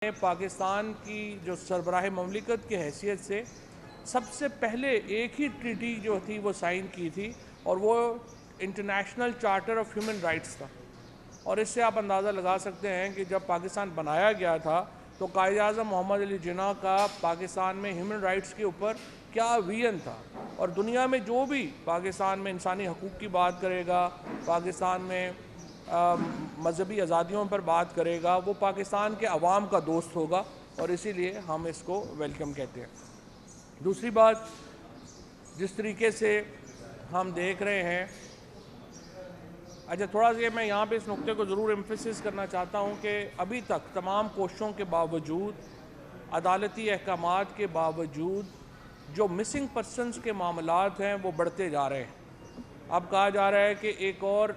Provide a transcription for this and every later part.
پاکستان کی جو سربراہ مملکت کی حیثیت سے سب سے پہلے ایک ہی ٹریٹی جو تھی وہ سائن کی تھی اور وہ international charter of human rights تھا. اور اس سے آپ اندازہ لگا سکتے ہیں کہ جب پاکستان بنایا گیا تھا تو قائد اعظم محمد علی جناح کا پاکستان میں ہیومن رائٹس کے اوپر کیا ویژن تھا. اور دنیا میں جو بھی پاکستان میں انسانی حقوق کی بات کرے گا، پاکستان میں مذہبی آزادیوں پر بات کرے گا، وہ پاکستان کے عوام کا دوست ہوگا اور اسی لیے ہم اس کو ویلکم کہتے ہیں. دوسری بات، جس طریقے سے ہم دیکھ رہے ہیں، تھوڑا سا میں یہاں پہ اس نقطے کو ضرور ایمفیسس کرنا چاہتا ہوں کہ ابھی تک تمام کوششوں کے باوجود، عدالتی احکامات کے باوجود جو مسنگ پرسنز کے معاملات ہیں وہ بڑھتے جا رہے ہیں. اب کہا جا رہا ہے کہ ایک اور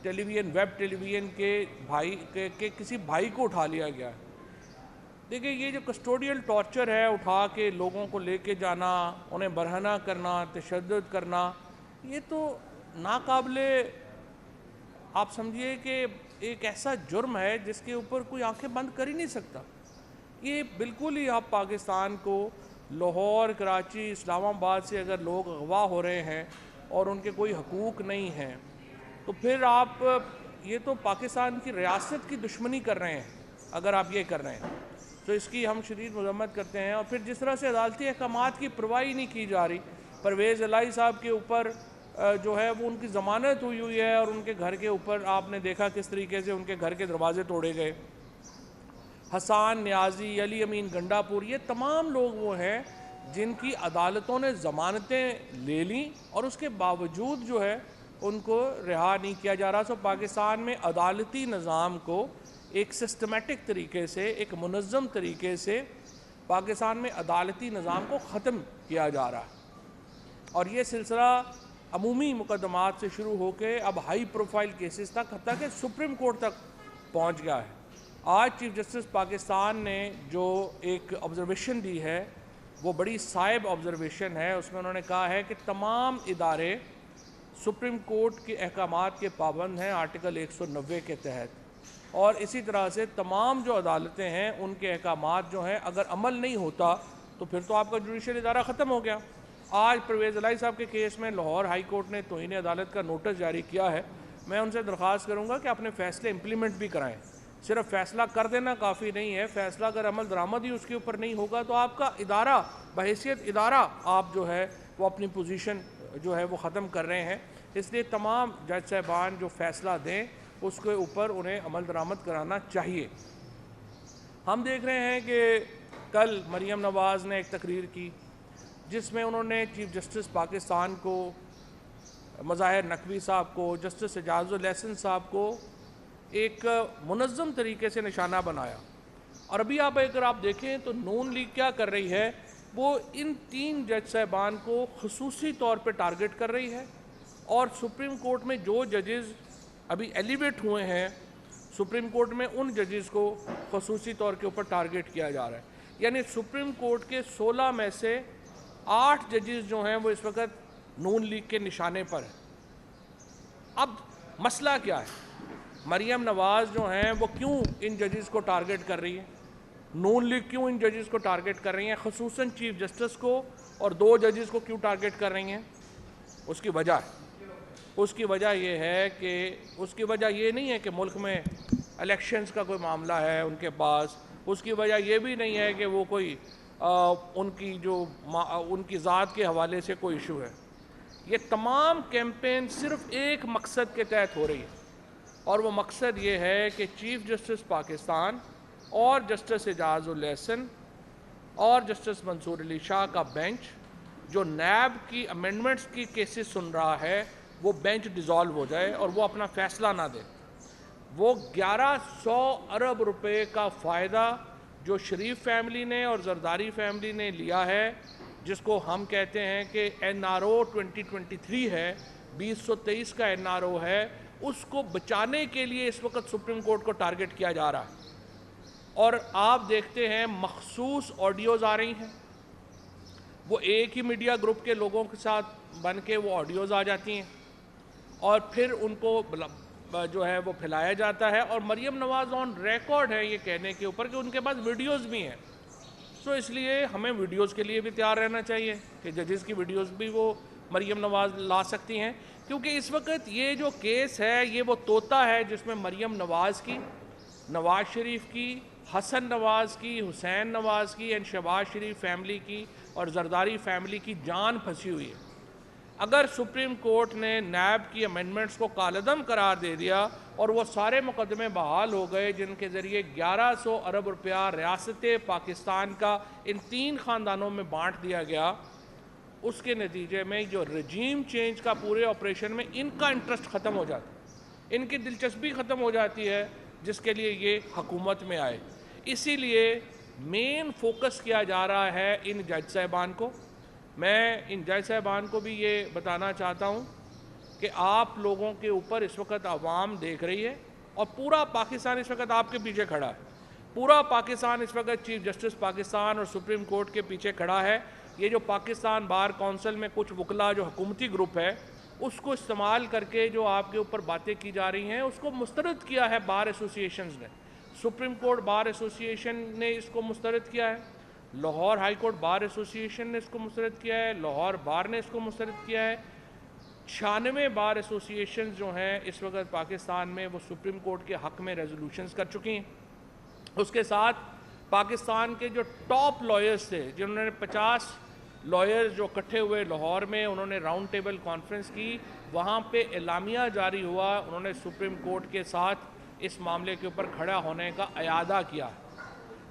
ویب ٹیلی ویژن کے کسی بھائی کو اٹھا لیا گیا ہے. دیکھیں، یہ جو کسٹوڈیل ٹارچر ہے، اٹھا کے لوگوں کو لے کے جانا، انہیں برہنہ کرنا، تشدد کرنا، یہ تو ناقابل، آپ سمجھیے کہ ایک ایسا جرم ہے جس کے اوپر کوئی آنکھیں بند کر ہی نہیں سکتا. یہ بالکل ہی، آپ پاکستان کو لاہور، کراچی، اسلام آباد سے اگر لوگ اغوا ہو رہے ہیں اور ان کے کوئی حقوق نہیں ہیں تو پھر آپ یہ تو پاکستان کی ریاست کی دشمنی کر رہے ہیں. اگر آپ یہ کر رہے ہیں تو اس کی ہم شدید مذمت کرتے ہیں. اور پھر جس طرح سے عدالتی احکامات کی پرواہی نہیں کی جا رہی، پرویز الہی صاحب کے اوپر جو ہے وہ ان کی ضمانت ہوئی ہے اور ان کے گھر کے اوپر آپ نے دیکھا کس طریقے سے ان کے گھر کے دروازے توڑے گئے. حسان نیازی، علی امین گنڈا پور، یہ تمام لوگ وہ ہیں جن کی عدالتوں نے ضمانتیں لے لیں اور اس کے باوجود جو ہے ان کو رہا نہیں کیا جا رہا. پاکستان میں عدالتی نظام کو ایک سسٹمیٹک طریقے سے، ایک منظم طریقے سے پاکستان میں عدالتی نظام کو ختم کیا جا رہا ہے. اور یہ سلسلہ عمومی مقدمات سے شروع ہو کے اب ہائی پروفائل کیسز تک، حتیٰ کہ سپریم کورٹ تک پہنچ گیا ہے. آج چیف جسٹس پاکستان نے جو ایک آبزرویشن دی ہے وہ بڑی صائب آبزرویشن ہے. اس میں انہوں نے کہا ہے کہ تمام ادارے سپریم کورٹ کے احکامات کے پابند ہیں آرٹیکل 190 کے تحت، اور اسی طرح سے تمام جو عدالتیں ہیں ان کے احکامات جو ہیں اگر عمل نہیں ہوتا تو پھر تو آپ کا جوڈیشل ادارہ ختم ہو گیا. آج پرویز الہی صاحب کے کیس میں لاہور ہائی کورٹ نے توہین عدالت کا نوٹس جاری کیا ہے. میں ان سے درخواست کروں گا کہ اپنے فیصلے امپلیمنٹ بھی کرائیں. صرف فیصلہ کر دینا کافی نہیں ہے، فیصلہ اگر عمل درآمد ہی اس کے اوپر نہیں ہوگا تو آپ کا ادارہ بحیثیت ادارہ آپ جو ہے وہ اپنی پوزیشن جو ہے وہ ختم کر رہے ہیں. اس لیے تمام جج صاحبان جو فیصلہ دیں اس کے اوپر انہیں عمل درآمد کرانا چاہیے. ہم دیکھ رہے ہیں کہ کل مریم نواز نے ایک تقریر کی جس میں انہوں نے چیف جسٹس پاکستان کو، مظاہر نقوی صاحب کو، جسٹس اعجاز الاحسن صاحب کو ایک منظم طریقے سے نشانہ بنایا. اور ابھی اگر آپ دیکھیں تو نون لیگ کیا کر رہی ہے، وہ ان تین جج صاحبان کو خصوصی طور پہ ٹارگٹ کر رہی ہے. اور سپریم کورٹ میں جو ججز ابھی ایلیویٹ ہوئے ہیں سپریم کورٹ میں، ان ججز کو خصوصی طور کے اوپر ٹارگٹ کیا جا رہا ہے. یعنی سپریم کورٹ کے 16 میں سے 8 ججز جو ہیں وہ اس وقت نون لیگ کے نشانے پر ہیں. اب مسئلہ کیا ہے؟ مریم نواز جو ہیں وہ کیوں ان ججز کو ٹارگٹ کر رہی ہے؟ نون لیگ کیوں ان ججز کو ٹارگٹ کر رہی ہیں، خصوصاً چیف جسٹس کو، اور 2 ججز کو کیوں ٹارگٹ کر رہی ہیں؟ اس کی وجہ یہ ہے کہ اس کی وجہ یہ نہیں ہے کہ ملک میں الیکشنز کا کوئی معاملہ ہے ان کے پاس. اس کی وجہ یہ بھی نہیں ہے کہ وہ کوئی ان کی ذات کے حوالے سے کوئی ایشو ہے. یہ تمام کیمپین صرف ایک مقصد کے تحت ہو رہی ہے، اور وہ مقصد یہ ہے کہ چیف جسٹس پاکستان اور جسٹس اعجاز الاحسن اور جسٹس منصور علی شاہ کا بینچ جو نیب کی امینڈمنٹس کی کیسز سن رہا ہے وہ بینچ ڈیزالو ہو جائے اور وہ اپنا فیصلہ نہ دے. وہ 1100 ارب روپے کا فائدہ جو شریف فیملی نے اور زرداری فیملی نے لیا ہے، جس کو ہم کہتے ہیں کہ NRO 2023 ہے، 2023 کا NRO ہے، اس کو بچانے کے لیے اس وقت سپریم کورٹ کو ٹارگٹ کیا جا رہا ہے. اور آپ دیکھتے ہیں مخصوص آڈیوز آ رہی ہیں، وہ ایک ہی میڈیا گروپ کے لوگوں کے ساتھ بن کے وہ آڈیوز آ جاتی ہیں اور پھر ان کو جو ہے وہ پھیلایا جاتا ہے، اور مریم نواز آن ریکارڈ ہے یہ کہنے کے اوپر کہ ان کے پاس ویڈیوز بھی ہیں. سو اس لیے ہمیں ویڈیوز کے لیے بھی تیار رہنا چاہیے کہ ججز کی ویڈیوز بھی وہ مریم نواز لا سکتی ہیں، کیونکہ اس وقت یہ جو کیس ہے یہ وہ طوطا ہے جس میں مریم نواز کی، نواز شریف کی، حسن نواز کی، حسین نواز کی اینڈ شہباز شریف فیملی کی اور زرداری فیملی کی جان پھنسی ہوئی ہے. اگر سپریم کورٹ نے نیب کی امینڈمنٹس کو کالعدم قرار دے دیا اور وہ سارے مقدمے بحال ہو گئے جن کے ذریعے 1100 ارب روپیہ ریاست پاکستان کا ان 3 خاندانوں میں بانٹ دیا گیا، اس کے نتیجے میں جو رجیم چینج کا پورے آپریشن میں ان کا انٹرسٹ ختم ہو جاتا ہے، ان کی دلچسپی ختم ہو جاتی ہے جس کے لیے یہ حکومت میں آئے. اسی لیے مین فوکس کیا جا رہا ہے ان جج صاحبان کو. میں ان جج صاحبان کو بھی یہ بتانا چاہتا ہوں کہ آپ لوگوں کے اوپر اس وقت عوام دیکھ رہی ہے اور پورا پاکستان اس وقت آپ کے پیچھے کھڑا ہے. پورا پاکستان اس وقت چیف جسٹس پاکستان اور سپریم کورٹ کے پیچھے کھڑا ہے. یہ جو پاکستان بار کونسل میں کچھ وکلا جو حکومتی گروپ ہے اس کو استعمال کر کے جو آپ کے اوپر باتیں کی جا رہی ہیں اس کو مسترد کیا ہے بار ایسوسیشنز نے. سپریم کورٹ بار ایسوسیشن نے اس کو مسترد کیا ہے، Lahore high court bar association نے اس کو مسترد کیا ہے، لاہور بار نے اس کو مسترد کیا ہے. 96 بار ایسوسیشن جو ہیں اس وقت پاکستان میں وہ سپریم کورٹ کے حق میں ریزولوشنز کر چکی ہیں. اس کے ساتھ پاکستان کے جو ٹاپ لائرز تھے جنہوں نے 50 لائرز جو اکٹھے ہوئے لاہور میں، انہوں نے راؤنڈ ٹیبل کانفرنس کی، وہاں پہ اعلامیہ جاری ہوا، انہوں نے سپریم کورٹ کے ساتھ اس معاملے کے اوپر کھڑا ہونے کا اعادہ کیا.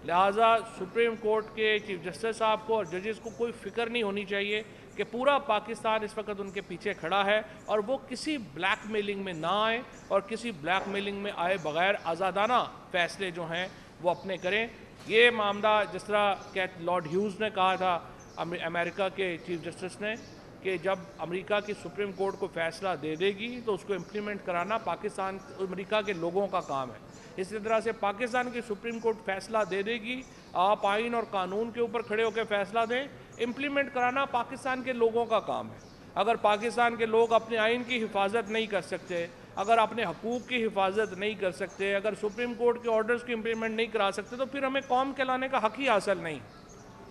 لہٰذا سپریم کورٹ کے چیف جسٹس صاحب کو اور ججز کو کوئی فکر نہیں ہونی چاہیے کہ پورا پاکستان اس وقت ان کے پیچھے کھڑا ہے اور وہ کسی بلیک میلنگ میں نہ آئیں اور کسی بلیک میلنگ میں آئے بغیر آزادانہ فیصلے جو ہیں وہ اپنے کریں. یہ معاملہ جس طرح کہ لارڈ ہیوز نے کہا تھا امریکہ کے چیف جسٹس نے کہ جب امریکہ کی سپریم کورٹ کو فیصلہ دے دے گی تو اس کو امپلیمنٹ کرانا پاکستان امریکہ کے لوگوں کا کام ہے. اسی طرح سے پاکستان کی سپریم کورٹ فیصلہ دے دے گی، آپ آئین اور قانون کے اوپر کھڑے ہو کے فیصلہ دیں، امپلیمنٹ کرانا پاکستان کے لوگوں کا کام ہے. اگر پاکستان کے لوگ اپنے آئین کی حفاظت نہیں کر سکتے، اگر اپنے حقوق کی حفاظت نہیں کر سکتے، اگر سپریم کورٹ کے آرڈرز کی امپلیمنٹ نہیں کرا سکتے تو پھر ہمیں قوم کہلانے کا حق ہی حاصل نہیں.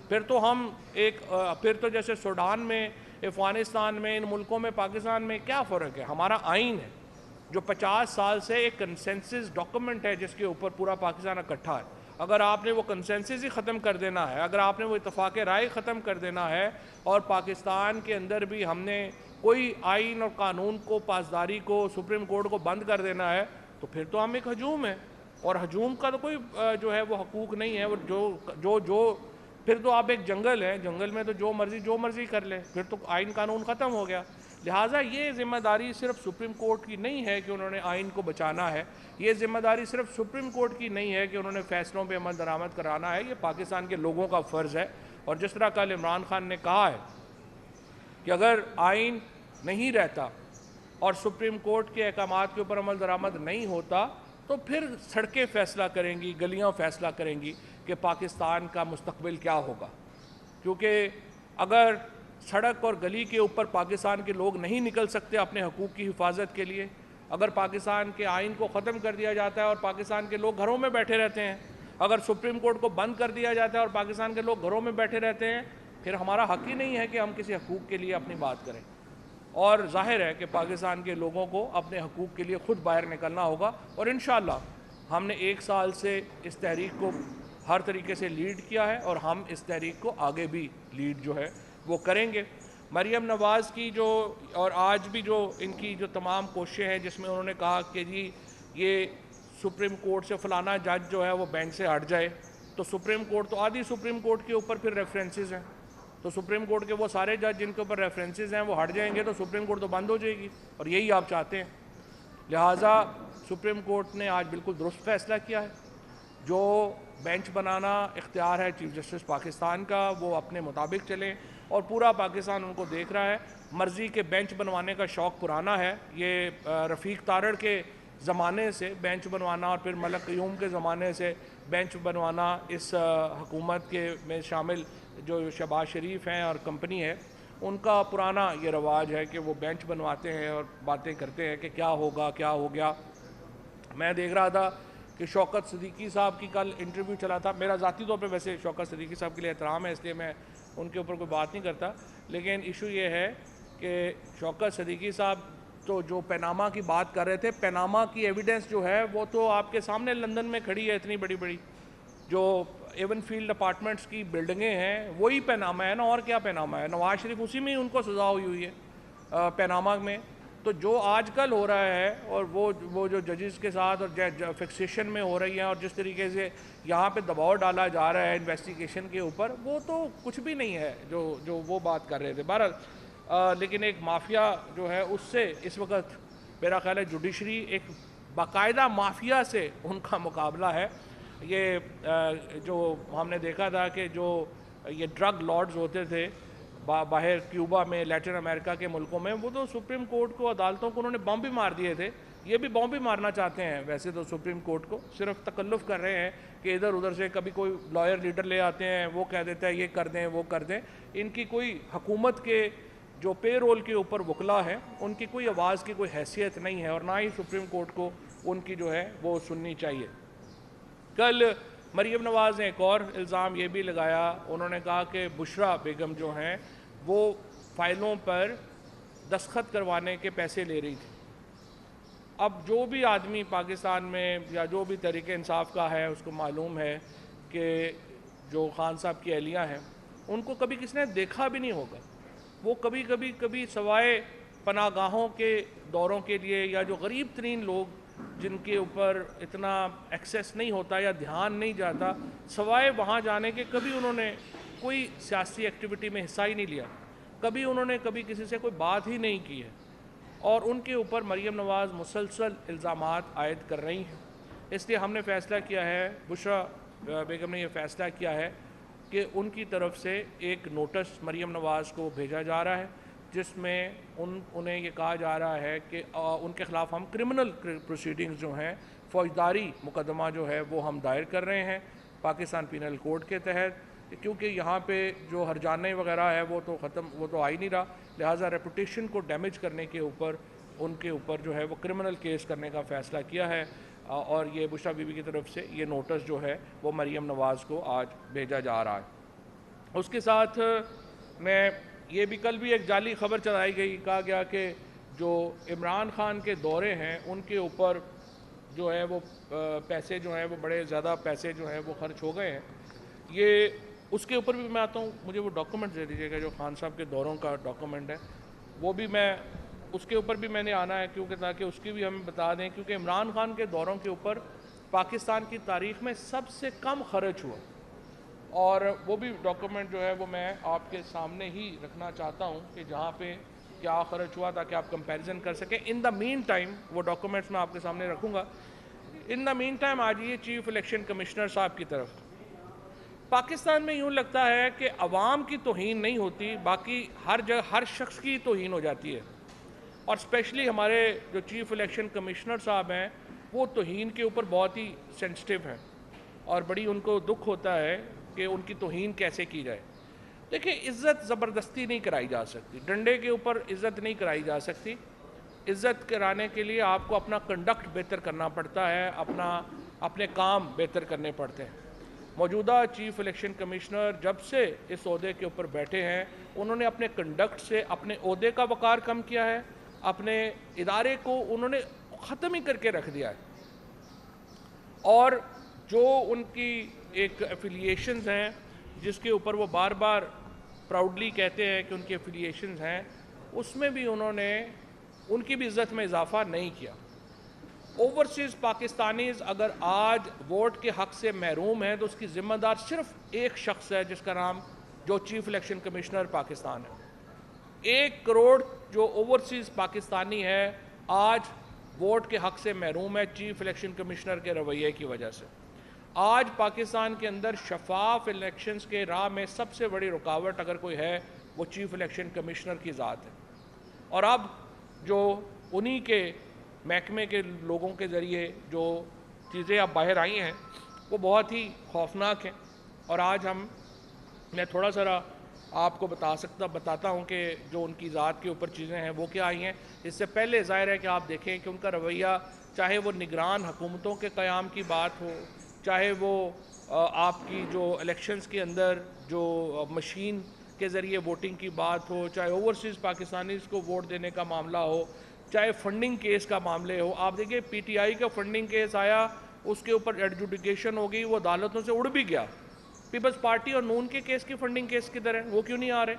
پھر تو جیسے سوڈان میں، افغانستان میں، ان ملکوں میں پاکستان میں کیا فرق ہے؟ ہمارا آئین ہے جو 50 سال سے ایک کنسنسس ڈاکومنٹ ہے جس کے اوپر پورا پاکستان اکٹھا ہے. اگر آپ نے وہ کنسنسس ہی ختم کر دینا ہے، اگر آپ نے وہ اتفاق رائے ختم کر دینا ہے اور پاکستان کے اندر بھی ہم نے کوئی آئین اور قانون کو، پاسداری کو، سپریم کورٹ کو بند کر دینا ہے تو پھر تو ہم ایک ہجوم ہے، اور ہجوم کا تو کوئی جو ہے وہ حقوق نہیں ہے. وہ جو پھر تو آپ ایک جنگل ہے، جنگل میں تو جو مرضی کر لے، پھر تو آئین قانون ختم ہو گیا. لہٰذا یہ ذمہ داری صرف سپریم کورٹ کی نہیں ہے کہ انہوں نے آئین کو بچانا ہے، یہ ذمہ داری صرف سپریم کورٹ کی نہیں ہے کہ انہوں نے فیصلوں پہ عمل درآمد کرانا ہے، یہ پاکستان کے لوگوں کا فرض ہے. اور جس طرح کل عمران خان نے کہا ہے کہ اگر آئین نہیں رہتا اور سپریم کورٹ کے احکامات کے اوپر عمل درآمد نہیں ہوتا تو پھر سڑکیں فیصلہ کریں گی، گلیاں فیصلہ کریں گی کہ پاکستان کا مستقبل کیا ہوگا. کیونکہ اگر سڑک اور گلی کے اوپر پاکستان کے لوگ نہیں نکل سکتے اپنے حقوق کی حفاظت کے لیے، اگر پاکستان کے آئین کو ختم کر دیا جاتا ہے اور پاکستان کے لوگ گھروں میں بیٹھے رہتے ہیں، اگر سپریم کورٹ کو بند کر دیا جاتا ہے اور پاکستان کے لوگ گھروں میں بیٹھے رہتے ہیں، پھر ہمارا حق ہی نہیں ہے کہ ہم کسی حقوق کے لیے اپنی بات کریں. اور ظاہر ہے کہ پاکستان کے لوگوں کو اپنے حقوق کے لیے خود باہر نکلنا ہوگا. اور انشاءاللہ ہم نے 1 سال سے اس تحریک کو ہر طریقے سے لیڈ کیا ہے اور ہم اس تحریک کو آگے بھی لیڈ جو ہے وہ کریں گے. مریم نواز کی جو اور آج بھی جو ان کی جو تمام کوششیں ہیں جس میں انہوں نے کہا کہ جی یہ سپریم کورٹ سے فلانا جج جو ہے وہ بینچ سے ہٹ جائے، تو سپریم کورٹ تو آدھی سپریم کورٹ کے اوپر پھر ریفرنسز ہیں، تو سپریم کورٹ کے وہ سارے جج جن کے اوپر ریفرنسز ہیں وہ ہٹ جائیں گے تو سپریم کورٹ تو بند ہو جائے گی، اور یہی آپ چاہتے ہیں. لہٰذا سپریم کورٹ نے آج بالکل درست فیصلہ کیا ہے. جو بینچ بنانا اختیار ہے چیف جسٹس پاکستان کا وہ اپنے مطابق چلیں، اور پورا پاکستان ان کو دیکھ رہا ہے. مرضی کے بینچ بنوانے کا شوق پرانا ہے، یہ رفیق تارڑ کے زمانے سے بینچ بنوانا اور پھر ملک قیوم کے زمانے سے بینچ بنوانا اس حکومت کے میں شامل جو شہباز شریف ہیں اور کمپنی ہے ان کا پرانا یہ رواج ہے کہ وہ بینچ بنواتے ہیں اور باتیں کرتے ہیں کہ کیا ہوگا کیا ہو گیا. میں دیکھ رہا تھا کہ شوکت صدیقی صاحب کی کل انٹرویو چلا تھا. میرا ذاتی طور پہ ویسے شوکت صدیقی صاحب کے لیے احترام ہے, اس لیے میں ان کے اوپر کوئی بات نہیں کرتا, لیکن ایشو یہ ہے کہ شوکت صدیقی صاحب تو جو پیناما کی بات کر رہے تھے, پیناما کی ایویڈنس جو ہے وہ تو آپ کے سامنے لندن میں کھڑی ہے, اتنی بڑی بڑی جو ایون فیلڈ اپارٹمنٹس کی بلڈنگیں ہیں وہی پیناما ہے نا, اور کیا پیناما ہے. نواز شریف اسی میں ہی ان کو سزا ہوئی ہے پیناما میں. تو جو آج کل ہو رہا ہے اور وہ جو ججز کے ساتھ اور فکسیشن میں ہو رہی ہیں اور جس طریقے سے یہاں پہ دباؤ ڈالا جا رہا ہے انویسٹیگیشن کے اوپر, وہ تو کچھ بھی نہیں ہے جو وہ بات کر رہے تھے. بہرحال لیکن ایک مافیا جو ہے اس سے اس وقت میرا خیال ہے جوڈیشری ایک باقاعدہ مافیا سے ان کا مقابلہ ہے. یہ جو ہم نے دیکھا تھا کہ جو یہ ڈرگ لارڈز ہوتے تھے باہر کیوبا میں, لیٹن امریکہ کے ملکوں میں, وہ تو سپریم کورٹ کو, عدالتوں کو انہوں نے بم بھی مار دیے تھے. یہ بھی بم بھی مارنا چاہتے ہیں ویسے تو سپریم کورٹ کو, صرف تکلف کر رہے ہیں کہ ادھر ادھر سے کبھی کوئی لائر لیڈر لے آتے ہیں, وہ کہہ دیتا ہے یہ کر دیں وہ کر دیں. ان کی کوئی حکومت کے جو پے رول کے اوپر وکلا ہیں ان کی کوئی آواز کی کوئی حیثیت نہیں ہے, اور نہ ہی سپریم کورٹ کو ان کی جو ہے وہ سننی چاہیے. کل مریم نواز نے ایک اور الزام یہ بھی لگایا, انہوں نے کہا کہ بشرا بیگم جو ہیں وہ فائلوں پر دستخط کروانے کے پیسے لے رہی تھی. اب جو بھی آدمی پاکستان میں یا جو بھی تحریک انصاف کا ہے اس کو معلوم ہے کہ جو خان صاحب کی اہلیہ ہیں ان کو کبھی کسی نے دیکھا بھی نہیں ہوگا. وہ کبھی سوائے پناہ گاہوں کے دوروں کے لیے یا جو غریب ترین لوگ جن کے اوپر اتنا ایکسیس نہیں ہوتا یا دھیان نہیں جاتا, سوائے وہاں جانے کے کبھی انہوں نے کوئی سیاسی ایکٹیویٹی میں حصہ ہی نہیں لیا, کبھی انہوں نے کبھی کسی سے کوئی بات ہی نہیں کی ہے. اور ان کے اوپر مریم نواز مسلسل الزامات عائد کر رہی ہیں. اس لیے ہم نے فیصلہ کیا ہے, بشرا بیگم نے یہ فیصلہ کیا ہے کہ ان کی طرف سے ایک نوٹس مریم نواز کو بھیجا جا رہا ہے جس میں انہیں یہ کہا جا رہا ہے کہ ان کے خلاف ہم کرمنل پروسیڈنگز جو ہیں, فوجداری مقدمہ جو ہے وہ ہم دائر کر رہے ہیں پاکستان پینل کوڈ کے تحت, کیونکہ یہاں پہ جو ہرجانے وغیرہ ہے وہ تو آ ہی نہیں رہا, لہٰذا ریپوٹیشن کو ڈیمیج کرنے کے اوپر ان کے اوپر جو ہے وہ کرمنل کیس کرنے کا فیصلہ کیا ہے. اور یہ بشرا بی بی کی طرف سے یہ نوٹس جو ہے وہ مریم نواز کو آج بھیجا جا رہا ہے. اس کے ساتھ میں یہ بھی کل بھی ایک جعلی خبر چلائی گئی, کہا گیا کہ جو عمران خان کے دورے ہیں ان کے اوپر جو ہے وہ پیسے جو ہیں وہ بڑے زیادہ پیسے جو ہیں وہ خرچ ہو گئے ہیں. یہ اس کے اوپر بھی میں آتا ہوں, مجھے وہ ڈاکومنٹ دے دیجیے گا جو خان صاحب کے دوروں کا ڈاکومنٹ ہے, وہ بھی میں اس کے اوپر بھی میں نے آنا ہے کیونکہ تاکہ اس کی بھی ہمیں بتا دیں, کیونکہ عمران خان کے دوروں کے اوپر پاکستان کی تاریخ میں سب سے کم خرچ ہوا, اور وہ بھی ڈاکومنٹ جو ہے وہ میں آپ کے سامنے ہی رکھنا چاہتا ہوں کہ جہاں پہ کیا خرچ ہوا تاکہ آپ کمپیریزن کر سکیں. ان دا مین ٹائم وہ ڈاکومنٹس میں آپ کے سامنے رکھوں گا. ان دا مین ٹائم آ جائیے چیف الیکشن کمشنر صاحب کی طرف. پاکستان میں یوں لگتا ہے کہ عوام کی توہین نہیں ہوتی, باقی ہر جگہ ہر شخص کی توہین ہو جاتی ہے, اور اسپیشلی ہمارے جو چیف الیکشن کمشنر صاحب ہیں وہ توہین کے اوپر بہت ہی سینسٹیو ہیں اور بڑی ان کو دکھ ہوتا ہے کہ ان کی توہین کیسے کی جائے. دیکھیں, عزت زبردستی نہیں کرائی جا سکتی, ڈنڈے کے اوپر عزت نہیں کرائی جا سکتی. عزت کرانے کے لیے آپ کو اپنا کنڈکٹ بہتر کرنا پڑتا ہے, اپنے کام بہتر کرنے پڑتے ہیں. موجودہ چیف الیکشن کمشنر جب سے اس عہدے کے اوپر بیٹھے ہیں انہوں نے اپنے کنڈکٹ سے اپنے عہدے کا وقار کم کیا ہے, اپنے ادارے کو انہوں نے ختم ہی کر کے رکھ دیا ہے. اور جو ان کی ایک ایفیلیشنز ہیں جس کے اوپر وہ بار بار پراؤڈلی کہتے ہیں کہ ان کی ایفیلیشنز ہیں, اس میں بھی انہوں نے ان کی بھی عزت میں اضافہ نہیں کیا. اوورسیز پاکستانیز اگر آج ووٹ کے حق سے محروم ہیں تو اس کی ذمہ دار صرف ایک شخص ہے جس کا نام جو چیف الیکشن کمشنر پاکستان ہے. 1 کروڑ جو اوورسیز پاکستانی ہے آج ووٹ کے حق سے محروم ہے چیف الیکشن کمشنر کے رویے کی وجہ سے. آج پاکستان کے اندر شفاف الیکشنز کے راہ میں سب سے بڑی رکاوٹ اگر کوئی ہے وہ چیف الیکشن کمشنر کی ذات ہے. اور اب جو انہی کے محکمے کے لوگوں کے ذریعے جو چیزیں اب باہر آئی ہیں وہ بہت ہی خوفناک ہیں. اور آج میں تھوڑا سا آپ کو بتاتا ہوں کہ جو ان کی ذات کے اوپر چیزیں ہیں وہ کیا آئی ہیں. اس سے پہلے ظاہر ہے کہ آپ دیکھیں کہ ان کا رویہ چاہے وہ نگران حکومتوں کے قیام کی بات ہو، چاہے وہ آپ کی جو الیکشنز کے اندر جو مشین کے ذریعے ووٹنگ کی بات ہو، چاہے اوورسیز پاکستانیز کو ووٹ دینے کا معاملہ ہو، چاہے فنڈنگ کیس کا معاملے ہو. آپ دیکھیں پی ٹی آئی کا فنڈنگ کیس آیا، اس کے اوپر ایڈجوڈیکیشن ہو گئی، وہ عدالتوں سے اڑ بھی گیا. پیپلز پارٹی اور نون کے کیس کی فنڈنگ کیس کدھر ہے؟ وہ کیوں نہیں آ رہے؟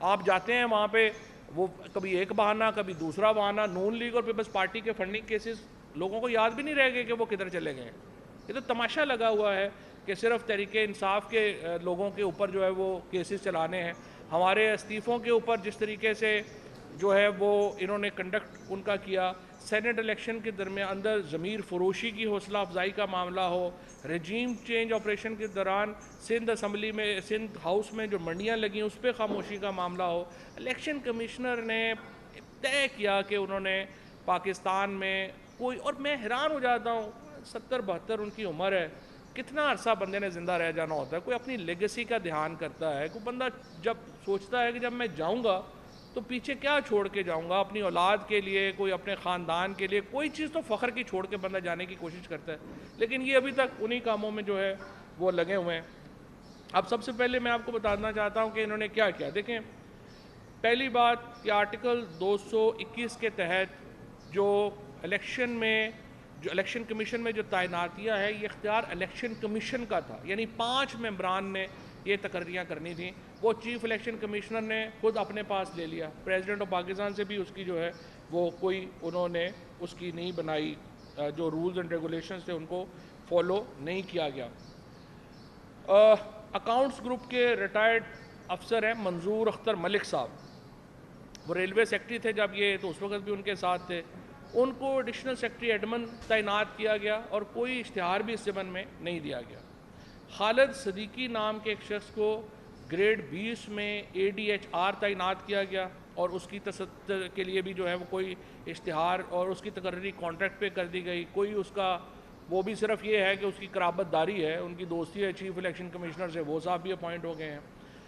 آپ جاتے ہیں وہاں پہ، وہ کبھی ایک بہانہ کبھی دوسرا بہانہ. نون لیگ اور پیپلز پارٹی کے فنڈنگ کیسز لوگوں کو یاد بھی نہیں رہ گئے کہ وہ کدھر چلے گئے ہیں. یہ تو تماشا لگا ہوا ہے کہ صرف تحریک انصاف کے لوگوں کے اوپر جو ہے وہ کیسز چلانے ہیں. ہمارے استعفوں کے اوپر جس طریقے سے جو ہے وہ انہوں نے کنڈکٹ ان کا کیا، سینٹ الیکشن کے درمیان اندر ضمیر فروشی کی حوصلہ افزائی کا معاملہ ہو، رجیم چینج آپریشن کے دوران سندھ اسمبلی میں، سندھ ہاؤس میں جو منڈیاں لگیں اس پہ خاموشی کا معاملہ ہو. الیکشن کمشنر نے طے کیا کہ انہوں نے پاکستان میں کوئی، اور میں حیران ہو جاتا ہوں 70-72 ان کی عمر ہے، کتنا عرصہ بندے نے زندہ رہ جانا ہوتا ہے. کوئی اپنی لیگیسی کا دھیان کرتا ہے، کوئی بندہ جب سوچتا ہے کہ جب میں جاؤں گا تو پیچھے کیا چھوڑ کے جاؤں گا اپنی اولاد کے لیے، کوئی اپنے خاندان کے لیے، کوئی چیز تو فخر کی چھوڑ کے بندہ جانے کی کوشش کرتا ہے. لیکن یہ ابھی تک انہی کاموں میں جو ہے وہ لگے ہوئے ہیں. اب سب سے پہلے میں آپ کو بتانا چاہتا ہوں کہ انہوں نے کیا کیا. دیکھیں، پہلی بات کہ آرٹیکل 221 کے تحت جو الیکشن کمیشن میں جو تعیناتیاں ہیں، یہ اختیار الیکشن کمیشن کا تھا. یعنی 5 ممبران نے یہ تقرریاں کرنی تھیں، وہ چیف الیکشن کمیشنر نے خود اپنے پاس لے لیا. پریزیڈنٹ آف پاکستان سے بھی اس کی جو ہے وہ کوئی انہوں نے اس کی نہیں بنائی، جو رولز اینڈ ریگولیشنز تھے ان کو فالو نہیں کیا گیا. اکاؤنٹس گروپ کے ریٹائرڈ افسر ہیں منظور اختر ملک صاحب، وہ ریلوے سیکٹری تھے جب یہ، تو اس وقت بھی ان کے ساتھ تھے. ان کو ایڈیشنل سیکٹری ایڈمن تعینات کیا گیا اور کوئی اشتہار بھی اس ضمن میں نہیں دیا گیا. خالد صدیقی نام کے ایک شخص کو گریڈ 20 میں ADHR تعینات کیا گیا اور اس کی تصدیق کے لیے بھی جو ہے وہ کوئی اشتہار اور اس کی تقرری کانٹریکٹ پہ کر دی گئی. کوئی اس کا وہ بھی صرف یہ ہے کہ اس کی قرابت داری ہے، ان کی دوستی ہے چیف الیکشن کمشنر سے، وہ صاحب بھی اپوائنٹ ہو گئے ہیں.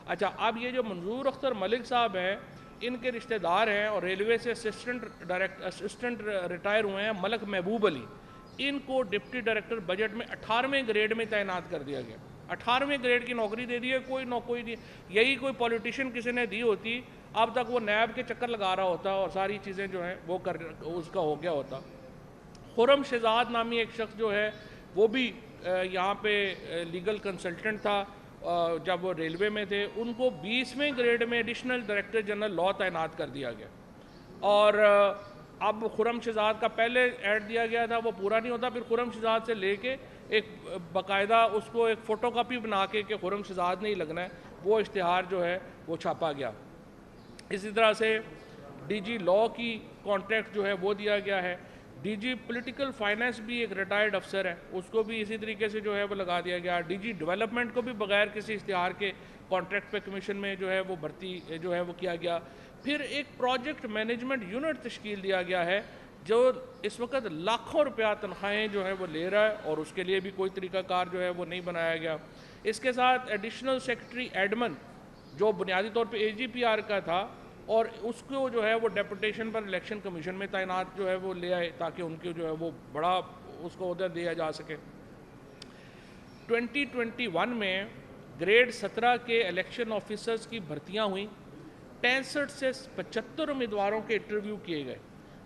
اچھا، اب یہ جو منظور اختر ملک صاحب ہیں، ان کے رشتہ دار ہیں اور ریلوے سے اسسٹنٹ ریٹائر ہوئے ہیں ملک محبوب علی. ان کو ڈپٹی ڈائریکٹر بجٹ میں 18ویں گریڈ میں تعینات کر دیا گیا. 18ویں گریڈ کی نوکری دے دی ہے، کوئی نوکری دی. یہی کوئی پولیٹیشین کسی نے دی ہوتی، اب تک وہ نیب کے چکر لگا رہا ہوتا اور ساری چیزیں جو ہیں وہ اس کا ہو گیا ہوتا. خرم شہزاد نامی ایک شخص جو ہے وہ بھی یہاں پہ لیگل کنسلٹنٹ تھا جب وہ ریلوے میں تھے. ان کو 20ویں گریڈ میں ایڈیشنل ڈائریکٹر جنرل لا تعینات کر دیا گیا. اور اب خرم شہزاد کا پہلے ایڈ دیا گیا تھا، وہ پورا نہیں ہوتا، پھر خرم شہزاد سے لے کے ایک باقاعدہ اس کو ایک فوٹو کاپی بنا کے کہ خرم شہزاد نہیں لگنا ہے، وہ اشتہار جو ہے وہ چھاپا گیا. اسی طرح سے ڈی جی لا کی کانٹریکٹ جو ہے وہ دیا گیا ہے. ڈی جی پولیٹیکل فائنینس بھی ایک ریٹائرڈ افسر ہے، اس کو بھی اسی طریقے سے جو ہے وہ لگا دیا گیا. ڈی جی ڈیولپمنٹ کو بھی بغیر کسی اشتہار کے کانٹریکٹ پہ کمیشن میں جو ہے وہ بھرتی جو ہے وہ کیا گیا. پھر ایک پروجیکٹ مینجمنٹ یونٹ تشکیل دیا گیا ہے جو اس وقت لاکھوں روپیہ تنخواہیں جو ہے وہ لے رہا ہے، اور اس کے لیے بھی کوئی طریقہ کار جو ہے وہ نہیں بنایا گیا. اس کے ساتھ ایڈیشنل سیکرٹری ایڈمن جو بنیادی طور پہ AGPR کا تھا، اور اس کو جو ہے وہ ڈیپوٹیشن پر الیکشن کمیشن میں تعینات جو ہے وہ لے آئے تاکہ ان کو جو ہے وہ بڑا اس کو عہدہ دیا جا سکے. 2021 میں گریڈ 17 کے الیکشن آفیسرز کی بھرتیاں ہوئیں. 65 سے 75 امیدواروں کے انٹرویو کیے گئے.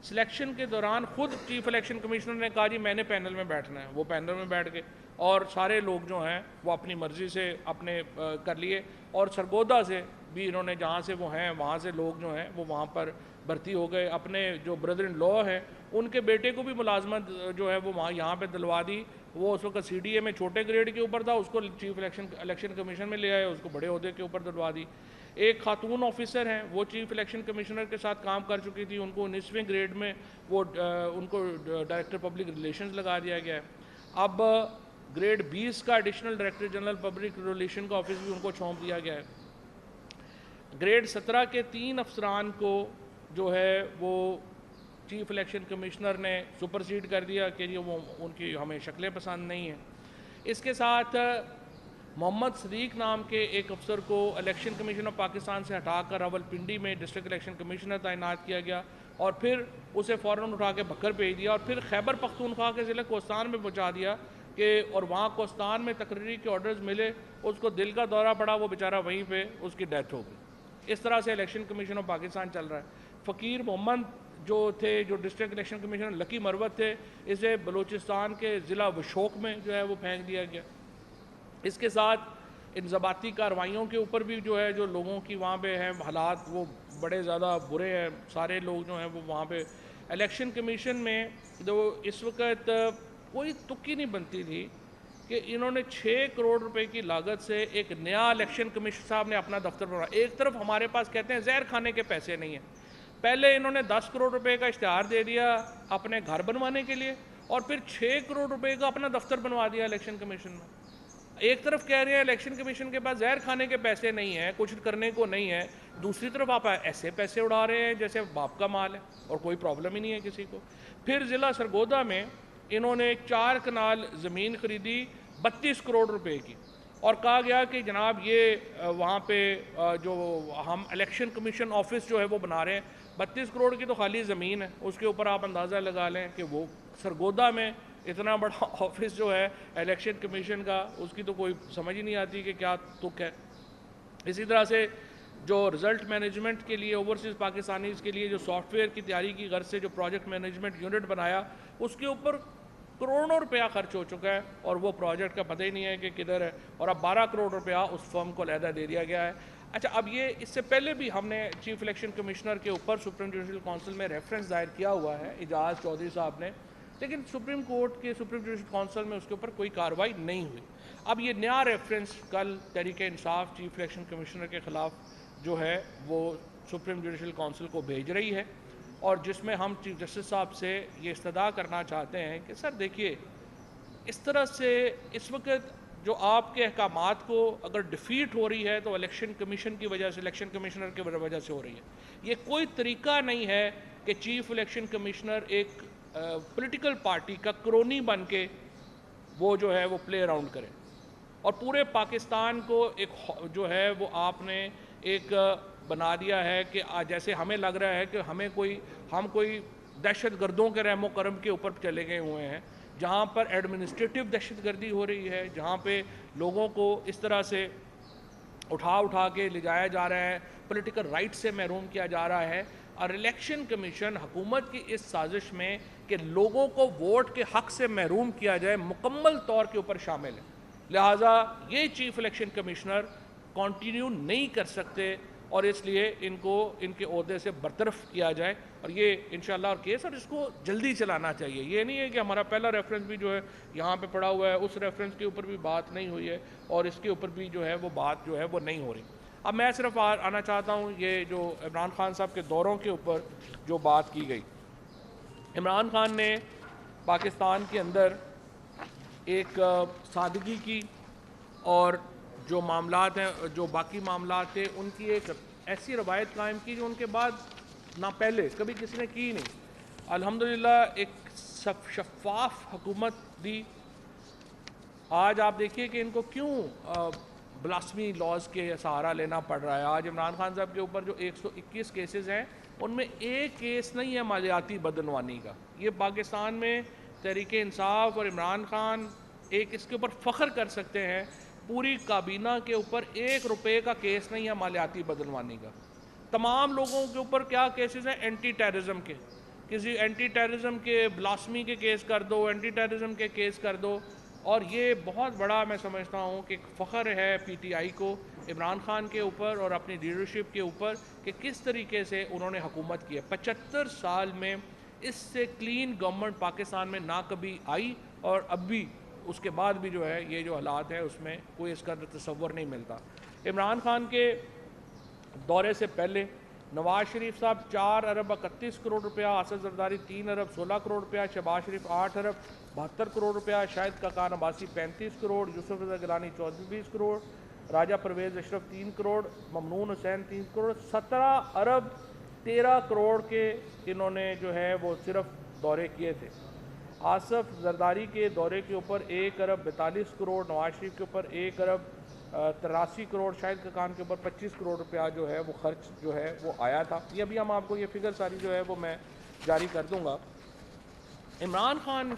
سلیکشن کے دوران خود چیف الیکشن کمشنر نے کہا جی میں نے پینل میں بیٹھنا ہے، وہ پینل میں بیٹھ گئے اور سارے لوگ جو ہیں وہ اپنی مرضی سے اپنے کر لیے. اور سرگودا سے بھی انہوں نے جہاں سے وہ ہیں وہاں سے لوگ جو ہیں وہ وہاں پر بھرتی ہو گئے. اپنے جو بردر ان لا ہیں ان کے بیٹے کو بھی ملازمت جو ہے وہ وہاں یہاں پہ دلوا دی. وہ اس وقت CDA میں چھوٹے گریڈ کے اوپر تھا، اس کو چیف الیکشن کمیشن میں لے آئے، اس کو بڑے عہدے کے اوپر دلوا دی. ایک خاتون آفیسر ہیں، وہ چیف الیکشن کمشنر کے ساتھ کام کر چکی تھی، ان کو 19ویں گریڈ میں وہ ان کو ڈائریکٹر پبلک ریلیشنز لگا دیا گیا ہے. اب گریڈ 20 کا additional director general public relation کا آفس بھی ان کو سونپ دیا گیا ہے. گریڈ 17 کے 3 افسران کو جو ہے وہ چیف الیکشن کمشنر نے سپرسیڈ کر دیا کہ یہ وہ ان کی ہمیں شکلیں پسند نہیں ہیں. اس کے ساتھ محمد صدیق نام کے ایک افسر کو الیکشن کمیشن آف پاکستان سے ہٹا کر راولپنڈی میں ڈسٹرکٹ الیکشن کمشنر تعینات کیا گیا. اور پھر اسے فوراً اٹھا کے بکر بھیج دیا اور پھر خیبر پختونخوا کے ضلع کوستان میں پہنچا دیا کہ اور وہاں کوستان میں تقرری کے آرڈرز ملے، اس کو دل کا دورہ پڑا، وہ بیچارہ وہیں پہ اس کی ڈیتھ ہو گئی۔ اس طرح سے الیکشن کمیشن آف پاکستان چل رہا ہے۔ فقیر محمد جو تھے، جو ڈسٹرکٹ الیکشن کمیشنر لکی مروت تھے، اسے بلوچستان کے ضلع وشوق میں جو ہے وہ پھینک دیا گیا۔ اس کے ساتھ انضباطی کارروائیوں کے اوپر بھی جو ہے جو لوگوں کی وہاں پہ ہیں حالات وہ بڑے زیادہ برے ہیں، سارے لوگ جو ہیں وہ وہاں پہ الیکشن کمیشن میں جو اس وقت کوئی تکی نہیں بنتی تھی کہ انہوں نے 6 کروڑ روپے کی لاگت سے ایک نیا الیکشن کمیشن صاحب نے اپنا دفتر بنایا۔ ایک طرف ہمارے پاس کہتے ہیں زہر کھانے کے پیسے نہیں ہیں، پہلے انہوں نے 10 کروڑ روپے کا اشتہار دے دیا اپنے گھر بنوانے کے لیے اور پھر 6 کروڑ روپے کا اپنا دفتر بنوا دیا الیکشن کمیشن میں۔ ایک طرف کہہ رہے ہیں الیکشن کمیشن کے پاس زہر کھانے کے پیسے نہیں ہیں، کچھ کرنے کو نہیں ہے، دوسری طرف آپ ایسے پیسے اڑا رہے ہیں جیسے باپ کا مال ہے اور کوئی پرابلم ہی نہیں ہے کسی کو۔ پھر ضلع سرگودا میں انہوں نے 4 کنال زمین خریدی 32 کروڑ روپے کی اور کہا گیا کہ جناب یہ وہاں پہ جو ہم الیکشن کمیشن آفس جو ہے وہ بنا رہے ہیں، 32 کروڑ کی تو خالی زمین ہے، اس کے اوپر آپ اندازہ لگا لیں کہ وہ سرگودا میں اتنا بڑا آفس جو ہے الیکشن کمیشن کا، اس کی تو کوئی سمجھ ہی نہیں آتی کہ کیا تک ہے۔ اسی طرح سے جو رزلٹ مینجمنٹ کے لیے اوورسیز پاکستانیز کے لیے جو سافٹ ویئر کی تیاری کی غرض سے جو پروجیکٹ مینجمنٹ یونٹ بنایا، اس کے اوپر کروڑوں روپیہ خرچ ہو چکا ہے اور وہ پروجیکٹ کا پتہ ہی نہیں ہے کہ کدھر ہے، اور اب 12 کروڑ روپیہ اس فرم کو علیحدہ دے دیا گیا ہے۔ اچھا، اب یہ اس سے پہلے بھی ہم نے چیف الیکشن کمشنر کے اوپر سپریم جوڈیشل کونسل میں ریفرنس دائر کیا ہوا ہے اعجاز چودھری صاحب نے، لیکن سپریم کورٹ کے سپریم جوڈیشل کونسل میں اس کے اوپر کوئی کارروائی نہیں ہوئی۔ اب یہ نیا ریفرنس کل Tehreek Insaf chief election commissioner کے خلاف جو ہے وہ سپریم جوڈیشل کونسل کو بھیج رہی ہے، اور جس میں ہم چیف جسٹس صاحب سے یہ استدعا کرنا چاہتے ہیں کہ سر دیکھیے، اس طرح سے اس وقت جو آپ کے احکامات کو اگر ڈیفیٹ ہو رہی ہے تو الیکشن کمیشن کی وجہ سے، الیکشن کمشنر کی وجہ سے ہو رہی ہے۔ یہ کوئی طریقہ نہیں ہے کہ چیف الیکشن کمشنر ایک پولیٹیکل پارٹی کا کرونی بن کے وہ جو ہے وہ پلے اراؤنڈ کرے، اور پورے پاکستان کو ایک جو ہے وہ آپ نے ایک بنا دیا ہے کہ جیسے ہمیں لگ رہا ہے کہ ہم کوئی دہشت گردوں کے رحم و کرم کے اوپر چلے گئے ہوئے ہیں، جہاں پر ایڈمنسٹریٹو دہشت گردی ہو رہی ہے، جہاں پہ لوگوں کو اس طرح سے اٹھا کے لے جایا جا رہا ہے، پولیٹیکل رائٹ سے محروم کیا جا رہا ہے، اور الیکشن کمیشن حکومت کی اس سازش میں کہ لوگوں کو ووٹ کے حق سے محروم کیا جائے مکمل طور کے اوپر شامل ہے۔ لہٰذا یہ چیف الیکشن کمشنر کنٹینیو نہیں کر سکتے، اور اس لیے ان کو ان کے عہدے سے برطرف کیا جائے، اور یہ انشاءاللہ اور کیس، اور اس کو جلدی چلانا چاہیے۔ یہ نہیں ہے کہ ہمارا پہلا ریفرنس بھی جو ہے یہاں پہ پڑا ہوا ہے، اس ریفرنس کے اوپر بھی بات نہیں ہوئی ہے اور اس کے اوپر بھی جو ہے وہ بات جو ہے وہ نہیں ہو رہی۔ اب میں صرف آنا چاہتا ہوں یہ جو عمران خان صاحب کے دوروں کے اوپر جو بات کی گئی۔ عمران خان نے پاکستان کے اندر ایک سادگی کی، اور جو معاملات ہیں، جو باقی معاملات تھے، ان کی ایک ایسی روایت قائم کی جو ان کے بعد نہ پہلے کبھی کسی نے کی نہیں۔ الحمدللہ ایک شفاف حکومت دی۔ آج آپ دیکھیے کہ ان کو کیوں بلاسفمی لاز کے سہارا لینا پڑ رہا ہے۔ آج عمران خان صاحب کے اوپر جو 121 کیسز ہیں، ان میں ایک کیس نہیں ہے مالیاتی بدعنوانی کا۔ یہ پاکستان میں تحریک انصاف اور عمران خان ایک اس کے اوپر فخر کر سکتے ہیں، پوری کابینہ کے اوپر 1 روپے کا کیس نہیں ہے مالیاتی بدعنوانی کا۔ تمام لوگوں کے اوپر کیا کیسز ہیں؟ اینٹی ٹیررزم کے، کسی اینٹی ٹیررزم کے، بلاسفمی کے کیس کر دو، اینٹی ٹیررزم کے کیس کر دو، اور یہ بہت بڑا میں سمجھتا ہوں کہ فخر ہے پی ٹی آئی کو عمران خان کے اوپر اور اپنی لیڈرشپ کے اوپر کہ کس طریقے سے انہوں نے حکومت کی ہے۔ 75 سال میں اس سے کلین گورنمنٹ پاکستان میں نہ کبھی آئی، اور اب بھی اس کے بعد بھی جو ہے یہ جو حالات ہیں اس میں کوئی اس کا تصور نہیں ملتا۔ عمران خان کے دورے سے پہلے نواز شریف صاحب 4 ارب 31 کروڑ روپیہ، آصف زرداری 3 ارب 16 کروڑ روپیہ، شہباز شریف 8 ارب 72 کروڑ روپیہ، شاہد کاکان عباسی 35 کروڑ، یوسف رضا گیلانی 24 کروڑ، راجہ پرویز اشرف 3 کروڑ، ممنون حسین 3 کروڑ، 17 ارب 13 کروڑ کے انہوں نے جو ہے وہ صرف دورے کیے تھے۔ آصف زرداری کے دورے کے اوپر 1 ارب 42 کروڑ، نواز شریف کے اوپر 1 ارب 83 کروڑ شاہد کاکان کے اوپر 25 کروڑ روپیہ جو ہے وہ خرچ جو ہے وہ آیا تھا. یہ ابھی ہم آپ کو یہ فگر ساری جو ہے وہ میں جاری کر دوں گا. عمران خان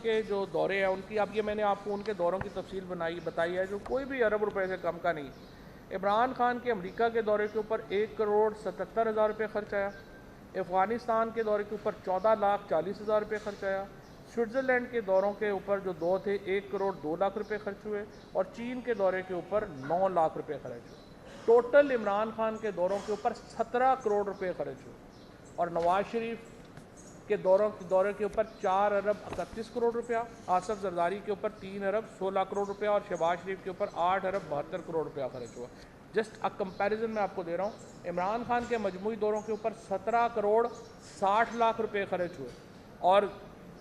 کے جو دورے ہیں ان کی، اب یہ میں نے آپ کو ان کے دوروں کی تفصیل بتائی ہے جو کوئی بھی ارب روپے سے کم کا نہیں. عمران خان کے امریکہ کے دورے کے اوپر 1,77,000 روپے خرچ آیا. افغانستان کے دورے کے اوپر 14,40,000 روپے خرچ آیا. سوئٹزرلینڈ کے دوروں کے اوپر جو 2 تھے 1,02,00,000 روپے خرچ ہوئے، اور چین کے دورے کے اوپر 9 لاکھ روپے خرچ ہوئے. ٹوٹل عمران خان کے دوروں کے اوپر 17 کروڑ روپے خرچ ہوئے، اور نواز شریف کے دورے کے اوپر 4,31 کروڑ روپیہ، آصف زرداری کے اوپر 3,16 کروڑ روپیہ، اور شہباز شریف کے اوپر 8,72 کروڑ روپیہ خرچ ہوا. جسٹ کمپیریزن میں آپ کو دے رہا ہوں. عمران خان کے مجموعی دوروں کے اوپر 17 کروڑ 60 لاکھ روپے خرچ ہوئے، اور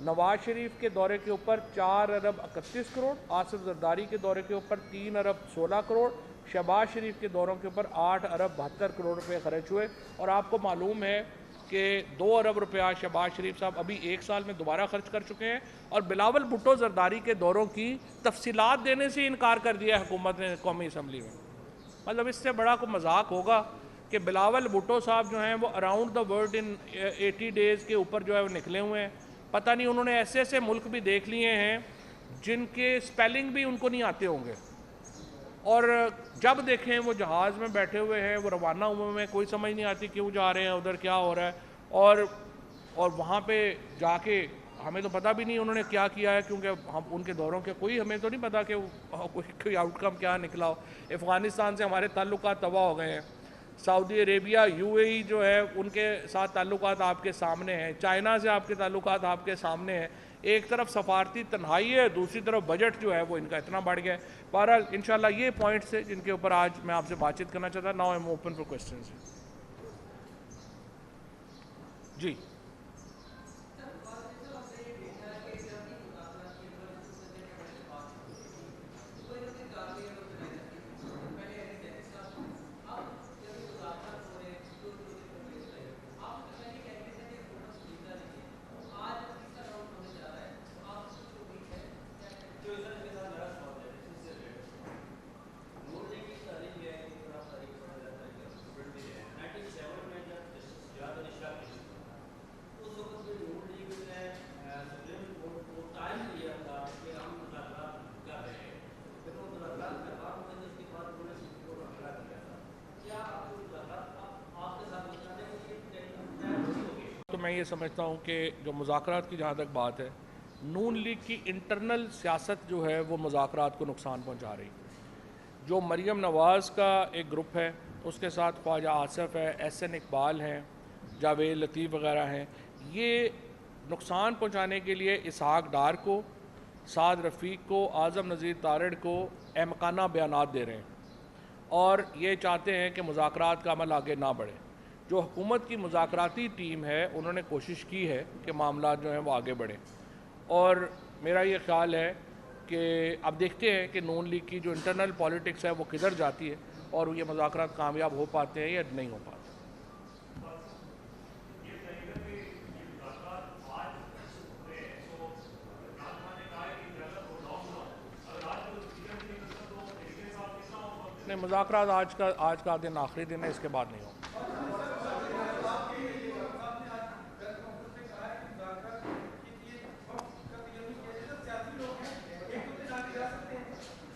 نواز شریف کے دورے کے اوپر 4,31 کروڑ، آصف زرداری کے دورے کے اوپر 3,16 کروڑ، شہباز شریف کے دوروں کے اوپر 8,72 کروڑ روپے خرچ ہوئے. اور آپ کو معلوم ہے کہ 2 ارب روپیہ شہباز شریف صاحب ابھی 1 سال میں دوبارہ خرچ کر چکے ہیں، اور بلاول بھٹو زرداری کے دوروں کی تفصیلات دینے سے انکار کر دیا ہے حکومت نے قومی اسمبلی میں. مطلب اس سے بڑا کوئی مذاق ہوگا کہ بلاول بھٹو صاحب جو ہیں وہ around the world in 80 days کے اوپر جو ہے وہ نکلے ہوئے ہیں. پتہ نہیں انہوں نے ایسے ایسے ملک بھی دیکھ لیے ہیں جن کے سپیلنگ بھی ان کو نہیں آتے ہوں گے، اور جب دیکھیں وہ جہاز میں بیٹھے ہوئے ہیں، وہ روانہ ہوئے ہیں، کوئی سمجھ نہیں آتی کیوں جا رہے ہیں ادھر، کیا ہو رہا ہے. اور وہاں پہ جا کے ہمیں تو پتہ بھی نہیں انہوں نے کیا کیا ہے، کیونکہ ہم ان کے دوروں کے ہمیں تو نہیں پتہ کہ کوئی آؤٹ کم کیا نکلا ہو. افغانستان سے ہمارے تعلقات تباہ ہو گئے ہیں. سعودی عربیہ UAE جو ہے ان کے ساتھ تعلقات آپ کے سامنے ہیں. چائنا سے آپ کے تعلقات آپ کے سامنے ہیں. ایک طرف سفارتی تنہائی ہے، دوسری طرف بجٹ جو ہے وہ ان کا اتنا بڑھ گیا ہے. بہرحال انشاءاللہ یہ پوائنٹس ہیں جن کے اوپر آج میں آپ سے بات چیت کرنا چاہتا ہوں. Now I'm open for questions. جی تو میں یہ سمجھتا ہوں کہ جو مذاکرات کی جہاں تک بات ہے، نون لیگ کی انٹرنل سیاست جو ہے وہ مذاکرات کو نقصان پہنچا رہی. جو مریم نواز کا ایک گروپ ہے، اس کے ساتھ خواجہ آصف ہے، SN اقبال ہیں، جاوید لطیف وغیرہ ہیں، یہ نقصان پہنچانے کے لیے اسحاق ڈار کو، سعد رفیق کو، اعظم نذیر تارڑ کو احمقانہ بیانات دے رہے ہیں، اور یہ چاہتے ہیں کہ مذاکرات کا عمل آگے نہ بڑھے. جو حکومت کی مذاکراتی ٹیم ہے انہوں نے کوشش کی ہے کہ معاملات جو ہیں وہ آگے بڑھیں، اور میرا یہ خیال ہے کہ اب دیکھتے ہیں کہ نون لیگ کی جو انٹرنل پالیٹکس ہے وہ کدھر جاتی ہے، اور یہ مذاکرات کامیاب ہو پاتے ہیں یا نہیں ہو پاتے. نہیں، مذاکرات آج کا دن آخری دن ہے، اس کے بعد نہیں ہو.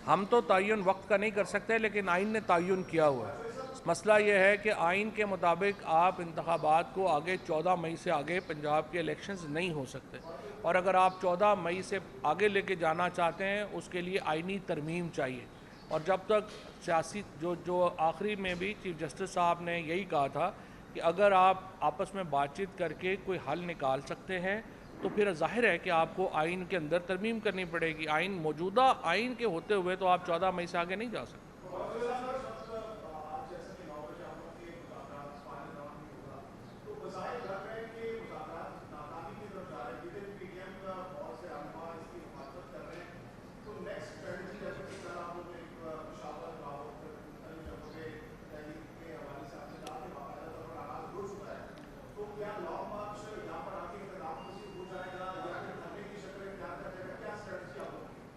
ہم تو تعین وقت کا نہیں کر سکتے، لیکن آئین نے تعین کیا ہوا ہے. مسئلہ یہ ہے کہ آئین کے مطابق آپ انتخابات کو آگے 14 مئی سے آگے پنجاب کے الیکشنز نہیں ہو سکتے، اور اگر آپ 14 مئی سے آگے لے کے جانا چاہتے ہیں اس کے لیے آئینی ترمیم چاہیے. اور جب تک سیاسی جو آخری میں بھی چیف جسٹس صاحب نے یہی کہا تھا کہ اگر آپ آپس میں بات چیت کر کے کوئی حل نکال سکتے ہیں تو پھر ظاہر ہے کہ آپ کو آئین کے اندر ترمیم کرنی پڑے گی. موجودہ آئین کے ہوتے ہوئے تو آپ 14 مئی سے آگے نہیں جا سکتے.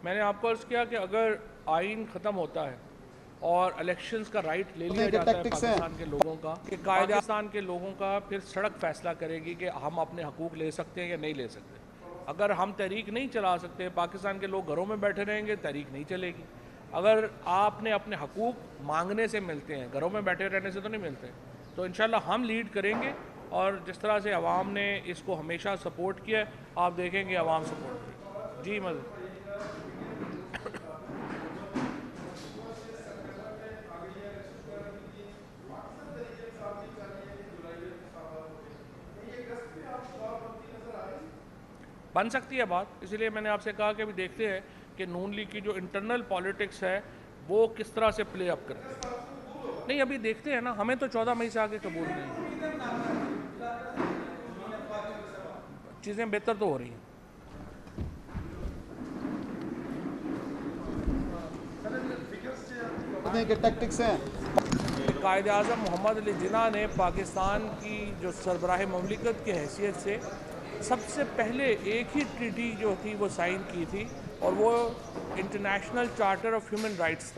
میں نے آپ کو عرض کیا کہ اگر آئین ختم ہوتا ہے اور الیکشنز کا رائٹ لے لیا جاتا ہے پاکستان کے لوگوں کا، کہ قائد پاکستان کے لوگوں کا پھر سڑک فیصلہ کرے گی کہ ہم اپنے حقوق لے سکتے ہیں یا نہیں لے سکتے۔ اگر ہم تحریک نہیں چلا سکتے، پاکستان کے لوگ گھروں میں بیٹھے رہیں گے، تحریک نہیں چلے گی۔ اگر آپ نے اپنے حقوق مانگنے سے ملتے ہیں، گھروں میں بیٹھے رہنے سے تو نہیں ملتے، تو انشاءاللہ ہم لیڈ کریں گے، اور جس طرح سے عوام نے اس کو ہمیشہ سپورٹ کیا ہے، آپ دیکھیں گے عوام سپورٹ کرے۔ جی مزید بن سکتی ہے بات، اسی لیے میں نے آپ سے کہا کہ ابھی دیکھتے ہیں کہ نون لیگ کی جو انٹرنل پالیٹکس ہے وہ کس طرح سے پلے اپ کرتے ہیں۔ نہیں ابھی دیکھتے ہیں نا، ہمیں تو 14 مئی سے آگے قبول نہیں، چیزیں بہتر تو ہو رہی ہیں۔ قائد اعظم محمد علی جناح نے پاکستان کی جو سربراہ مملکت کی حیثیت سے سب سے پہلے ایک ہی ٹریٹی جو تھی وہ سائن کی تھی، اور وہ international charter of human rights تھا۔